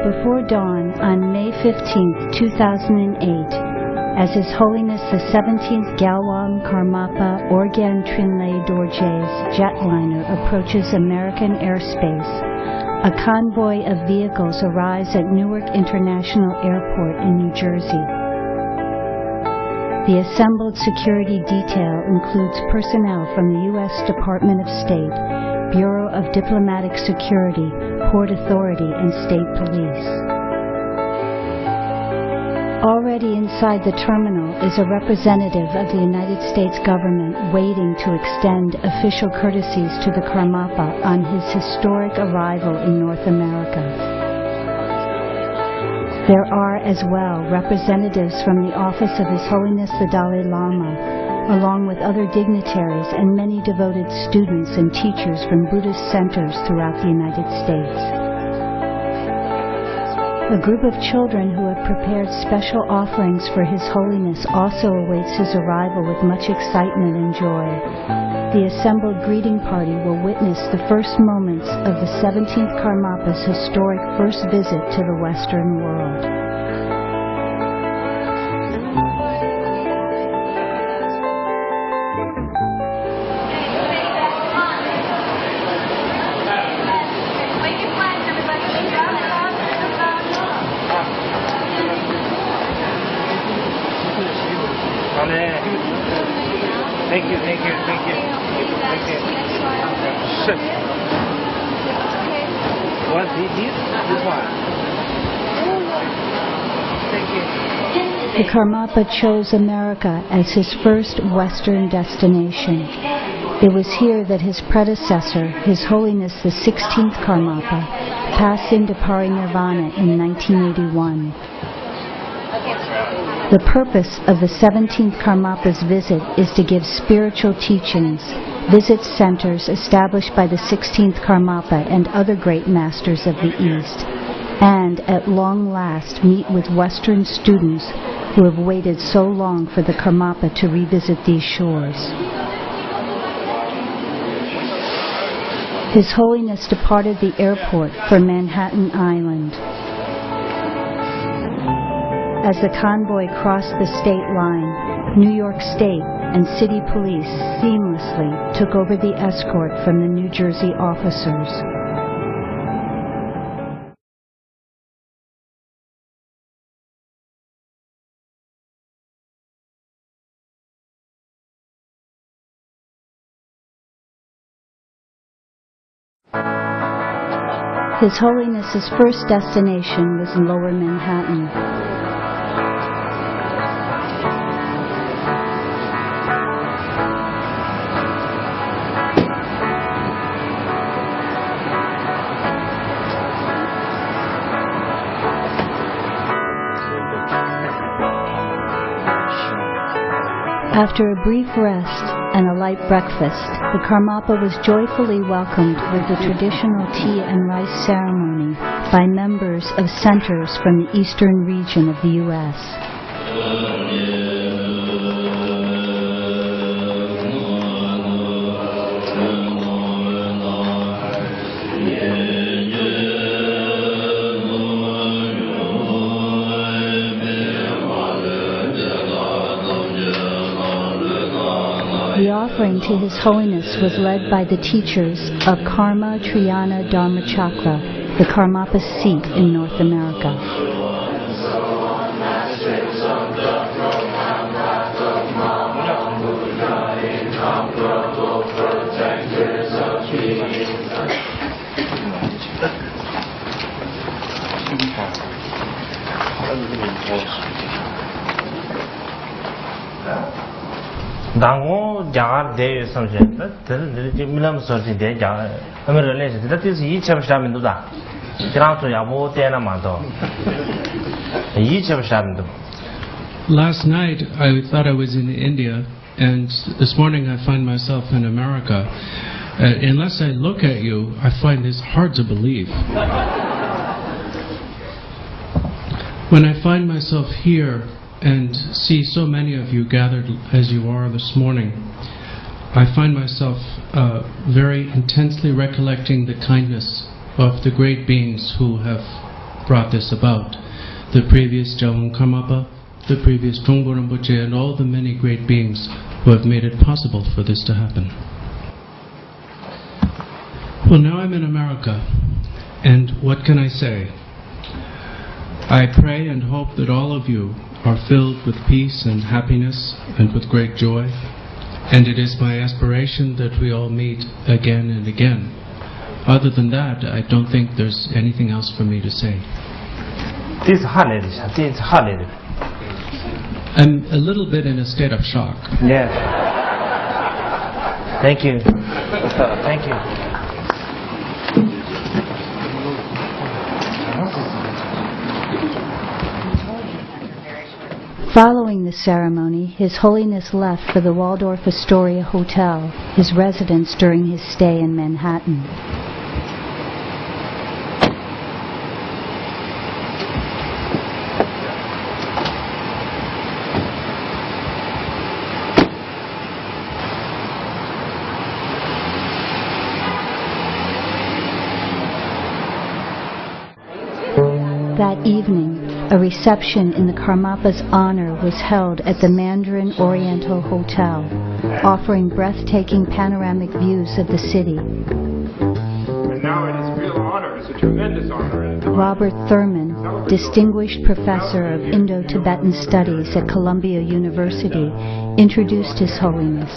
before dawn on May 15, 2008, as His Holiness the 17th Galwam Karmapa Organ Trinlay Dorjes jetliner approaches American airspace, a convoy of vehicles arrives at Newark International Airport in New Jersey. The assembled security detail includes personnel from the U.S. Department of State, Bureau of Diplomatic Security, Port Authority, and State Police. Already inside the terminal is a representative of the United States government waiting to extend official courtesies to the Karmapa on his historic arrival in North America. There are as well representatives from the office of His Holiness the Dalai Lama, along with other dignitaries and many devoted students and teachers from Buddhist centers throughout the United States. A group of children who have prepared special offerings for His Holiness also awaits his arrival with much excitement and joy. The assembled greeting party will witness the first moments of the 17th Karmapa's historic first visit to the Western world. Thank you. Sure. What, this one? Thank you. The Karmapa chose America as his first Western destination. It was here that his predecessor, His Holiness the 16th Karmapa, passed into parinirvana in 1981. The purpose of the 17th Karmapa's visit is to give spiritual teachings, visit centers established by the 16th Karmapa and other great masters of the East, and at long last meet with Western students who have waited so long for the Karmapa to revisit these shores. His Holiness departed the airport for Manhattan Island. As the convoy crossed the state line, New York State and City Police seamlessly took over the escort from the New Jersey officers. His Holiness's first destination was Lower Manhattan. After a brief rest and a light breakfast, the Karmapa was joyfully welcomed with the traditional tea and rice ceremony by members of centers from the eastern region of the U.S. The offering to His Holiness was led by the teachers of Karma Triyana Dharmachakra, the Karmapa's seat in North America. Dango Jar de Samshet, Milam Sorti de Jar, Relations, that is each of Shaminduda. Granto Yabo Tenamato. Each of Shamindu. Last night I thought I was in India, and this morning I find myself in America. Unless I look at you, I find this hard to believe. When I find myself here and see so many of you gathered as you are this morning, I find myself very intensely recollecting the kindness of the great beings who have brought this about. The previous Jawang Karmapa, the previous Trungpa Rinpoche, and all the many great beings who have made it possible for this to happen. Well, now I'm in America, and what can I say? I pray and hope that all of you are filled with peace and happiness and with great joy, and it is my aspiration that we all meet again and again. Other than that, I don't think there's anything else for me to say. I'm a little bit in a state of shock. Yes. Thank you. Thank you. Following the ceremony, His Holiness left for the Waldorf Astoria Hotel, his residence during his stay in Manhattan. That evening, a reception in the Karmapa's honor was held at the Mandarin Oriental Hotel, offering breathtaking panoramic views of the city. And now it is a real honor, it's a tremendous honor. Robert Thurman, distinguished professor of Indo-Tibetan Studies at Columbia University, introduced His Holiness.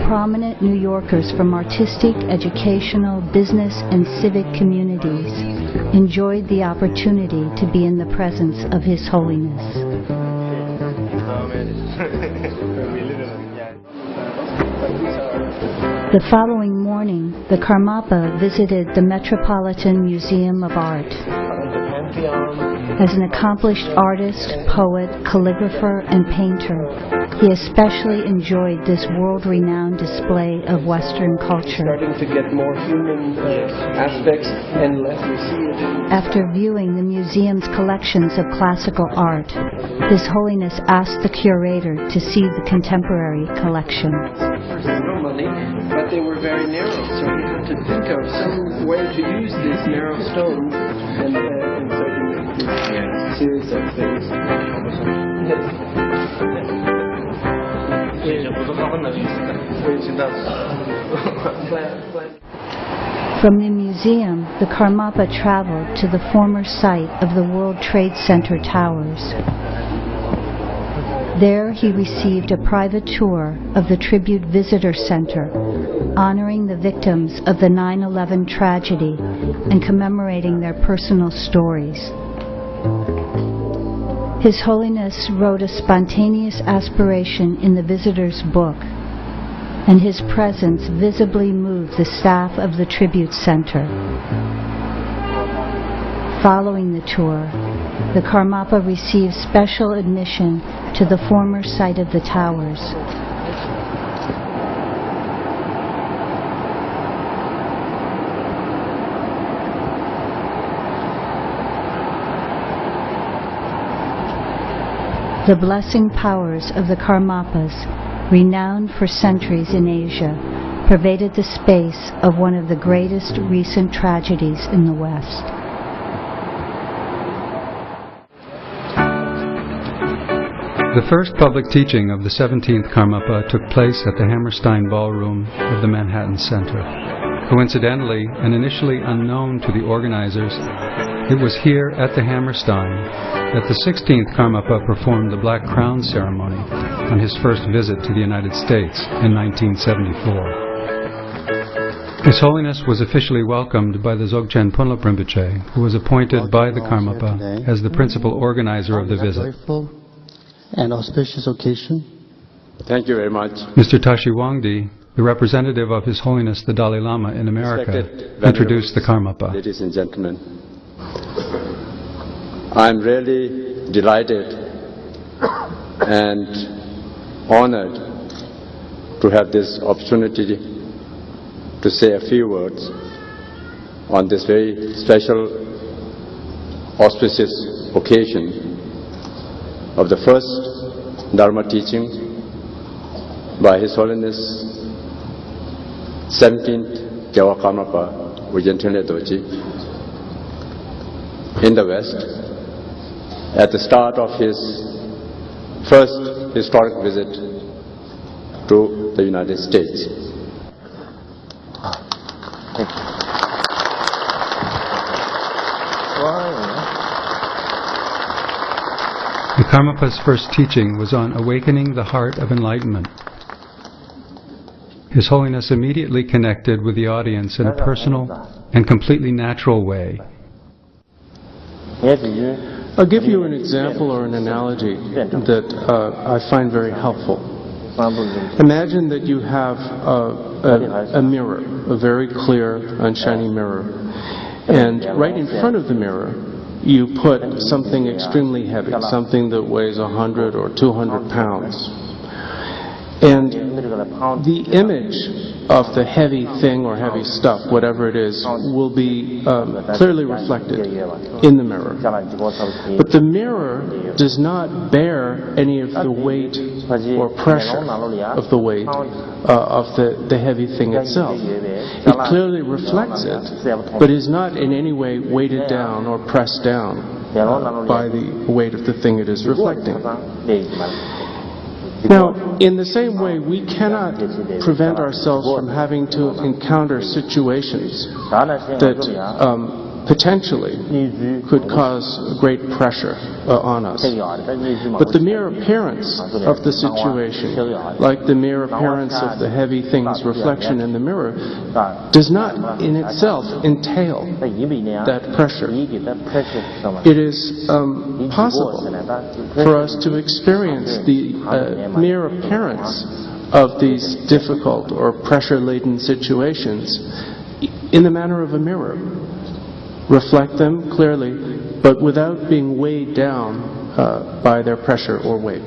Prominent New Yorkers from artistic, educational, business, and civic communities enjoyed the opportunity to be in the presence of His Holiness. The following morning, the Karmapa visited the Metropolitan Museum of Art. As an accomplished artist, poet, calligrapher, and painter, he especially enjoyed this world-renowned display of Western culture. Starting to get more human aspects and less we see it. After viewing the museum's collections of classical art, His Holiness asked the curator to see the contemporary collection. No money, but they were very narrow, so we had to think of some way to use these narrow stones and so to make this series of things. From the museum, the Karmapa traveled to the former site of the World Trade Center towers. There he received a private tour of the Tribute Visitor Center, honoring the victims of the 9/11 tragedy and commemorating their personal stories. His Holiness wrote a spontaneous aspiration in the visitor's book, and his presence visibly moved the staff of the Tribute Center. Following the tour, the Karmapa received special admission to the former site of the towers. The blessing powers of the Karmapas, renowned for centuries in Asia, pervaded the space of one of the greatest recent tragedies in the West. The first public teaching of the 17th Karmapa took place at the Hammerstein Ballroom of the Manhattan Center. Coincidentally, and initially unknown to the organizers, it was here at the Hammerstein that the 16th Karmapa performed the Black Crown ceremony on his first visit to the United States in 1974. His Holiness was officially welcomed by the Dzogchen Punlop Rinpoche, who was appointed by the Karmapa as the principal organizer of the visit. An auspicious occasion. Thank you very much. Mr. Tashi Wangdi, the representative of His Holiness the Dalai Lama in America, introduced the Karmapa. Ladies and gentlemen, I'm really delighted and honored to have this opportunity to say a few words on this very special, auspicious occasion of the first Dharma teaching by His Holiness 17th Jawa Karmapa Ujjentune Doji, in the West at the start of his first historic visit to the United States. The Karmapa's first teaching was on awakening the heart of enlightenment. His Holiness immediately connected with the audience in a personal and completely natural way. I'll give you an example or an analogy that I find very helpful. Imagine that you have a mirror, a very clear and shiny mirror, and right in front of the mirror you put something extremely heavy, something that weighs 100 or 200 pounds. And the image of the heavy thing or heavy stuff, whatever it is, will be clearly reflected in the mirror. But the mirror does not bear any of the weight or pressure of the weight of the heavy thing itself. It clearly reflects it, but is not in any way weighted down or pressed down by the weight of the thing it is reflecting. Now, in the same way, we cannot prevent ourselves from having to encounter situations that potentially could cause great pressure on us. But the mere appearance of the situation, like the mere appearance of the heavy thing's reflection in the mirror, does not in itself entail that pressure. It is possible for us to experience the mere appearance of these difficult or pressure-laden situations in the manner of a mirror. Reflect them clearly, but without being weighed down by their pressure or weight.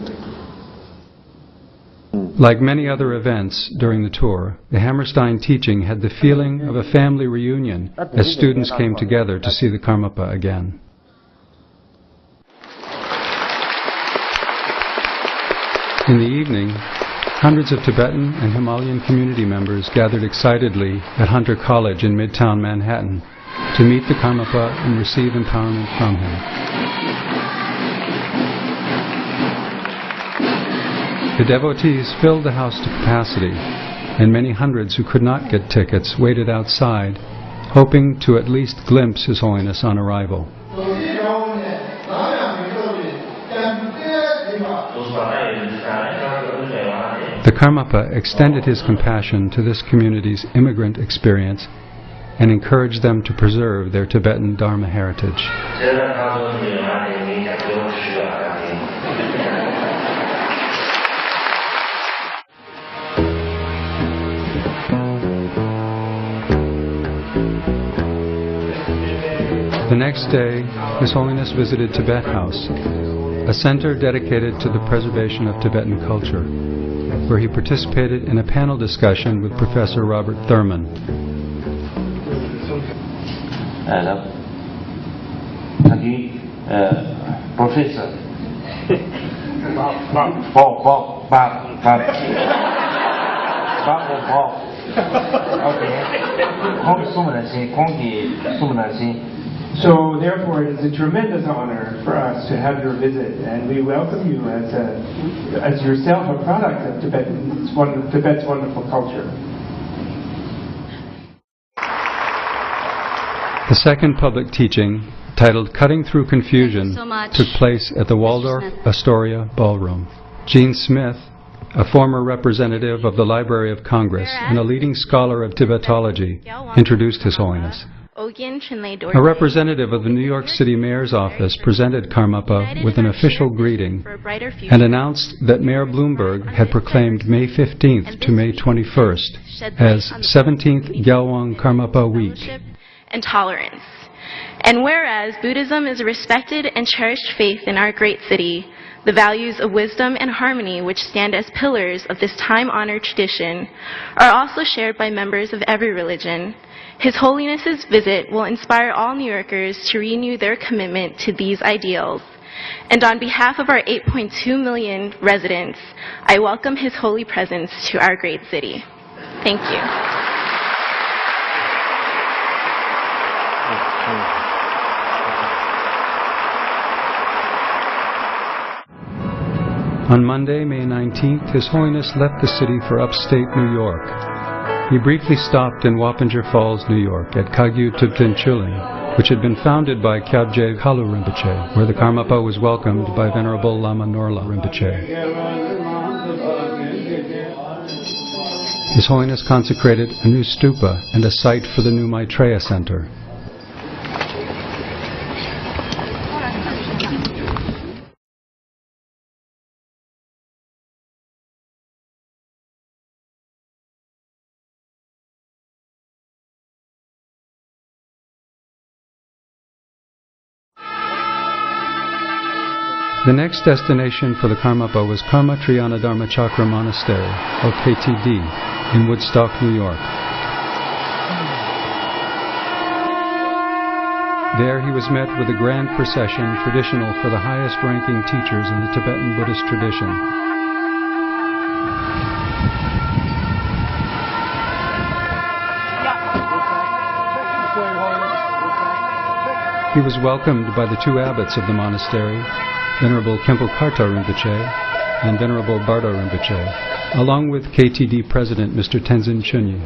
Like many other events during the tour, the Hammerstein teaching had the feeling of a family reunion as students came together to see the Karmapa again. In the evening, hundreds of Tibetan and Himalayan community members gathered excitedly at Hunter College in Midtown Manhattan to meet the Karmapa and receive empowerment from him. The devotees filled the house to capacity, and many hundreds who could not get tickets waited outside, hoping to at least glimpse His Holiness on arrival. The Karmapa extended his compassion to this community's immigrant experience and encouraged them to preserve their Tibetan Dharma heritage. The next day, His Holiness visited Tibet House, a center dedicated to the preservation of Tibetan culture, where he participated in a panel discussion with Professor Robert Thurman. Professor So therefore it is a tremendous honor for us to have your visit, and we welcome you as yourself a product of Tibet's wonderful culture. The second public teaching, titled Cutting Through Confusion, took place at the Waldorf Astoria Ballroom. Gene Smith, a former representative of the Library of Congress and a leading scholar of Tibetology, introduced His Holiness. A representative of the New York City Mayor's office presented Karmapa with an official greeting and announced that Mayor Bloomberg had proclaimed May 15th to May 21st as 17th Gyalwang Karmapa Week. And tolerance. And whereas Buddhism is a respected and cherished faith in our great city, the values of wisdom and harmony which stand as pillars of this time-honored tradition are also shared by members of every religion. His Holiness's visit will inspire all New Yorkers to renew their commitment to these ideals. And on behalf of our 8.2 million residents, I welcome His holy presence to our great city. Thank you. On Monday, May 19th, His Holiness left the city for upstate New York. He briefly stopped in Wappinger Falls, New York, at Kagyu Tupten Chuling, which had been founded by Kyabje Halu Rinpoche, where the Karmapa was welcomed by Venerable Lama Norla Rinpoche. His Holiness consecrated a new stupa and a site for the new Maitreya Center. The next destination for the Karmapa was Karma Triana Dharma Chakra Monastery, or KTD, in Woodstock, New York. There he was met with a grand procession traditional for the highest-ranking teachers in the Tibetan Buddhist tradition. He was welcomed by the two abbots of the monastery, Venerable Khenpo Karta Rinpoche and Venerable Bardo Rinpoche, along with KTD President Mr. Tenzin Chunyi.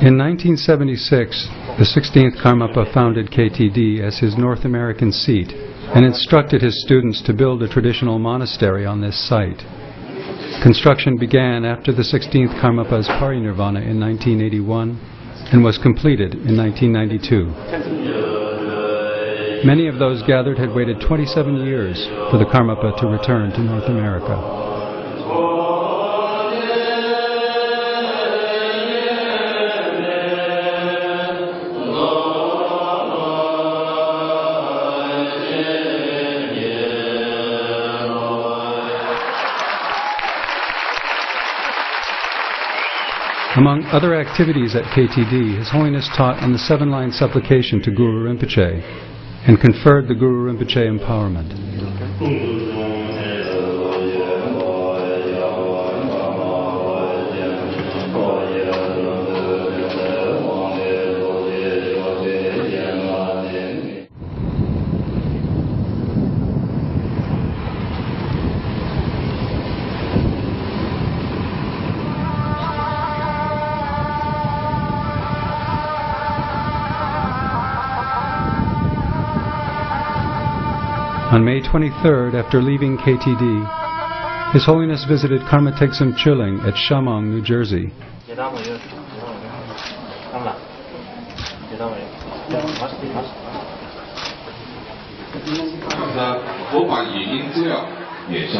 In 1976, the 16th Karmapa founded KTD as his North American seat and instructed his students to build a traditional monastery on this site. Construction began after the 16th Karmapa's parinirvana in 1981 and was completed in 1992. Many of those gathered had waited 27 years for the Karmapa to return to North America. Among other activities at KTD, His Holiness taught on the seven-line supplication to Guru Rinpoche and conferred the Guru Rinpoche empowerment. On May 23rd, after leaving KTD, His Holiness visited Karma Tegsum Chuling at Shamong, New Jersey.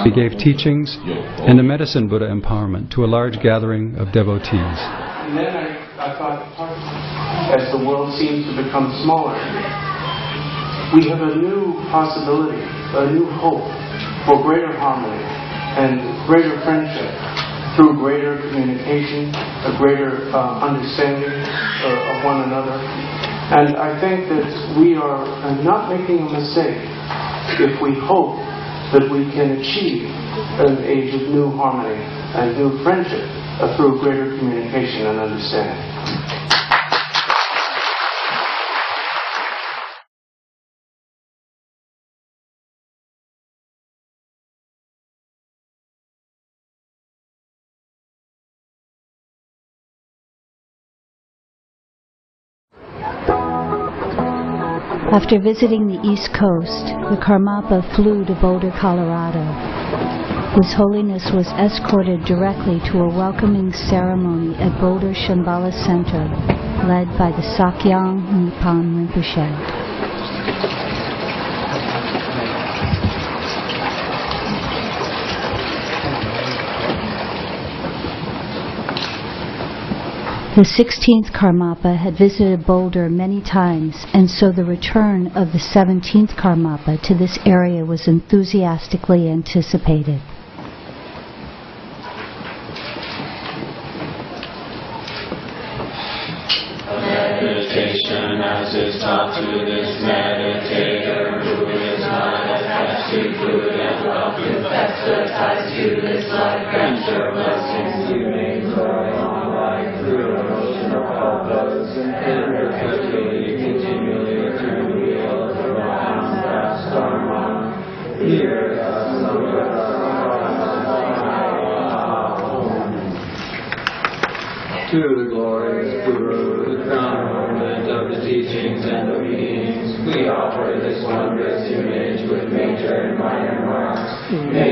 He gave teachings and a medicine Buddha empowerment to a large gathering of devotees. And then I thought, as the world seems to become smaller, we have a new possibility, a new hope for greater harmony and greater friendship through greater communication, a greater understanding of one another. And I think that we are not making a mistake if we hope that we can achieve an age of new harmony and new friendship through greater communication and understanding. After visiting the East Coast, the Karmapa flew to Boulder, Colorado. His Holiness was escorted directly to a welcoming ceremony at Boulder Shambhala Center, led by the Sakyong Nippon Rinpoche. The 16th Karmapa had visited Boulder many times, and so the return of the 17th Karmapa to this area was enthusiastically anticipated. Meditation as is taught to this meditator who is not attached to food and wealth, who exercise to this life, grant your blessings you may enjoy long life through an ocean of kalpas and perpetually continually return wheel of the round vast karma. Here, To the glorious Guru, the crown ornament of the teachings and the readings, we offer this wondrous image with major and minor marks. May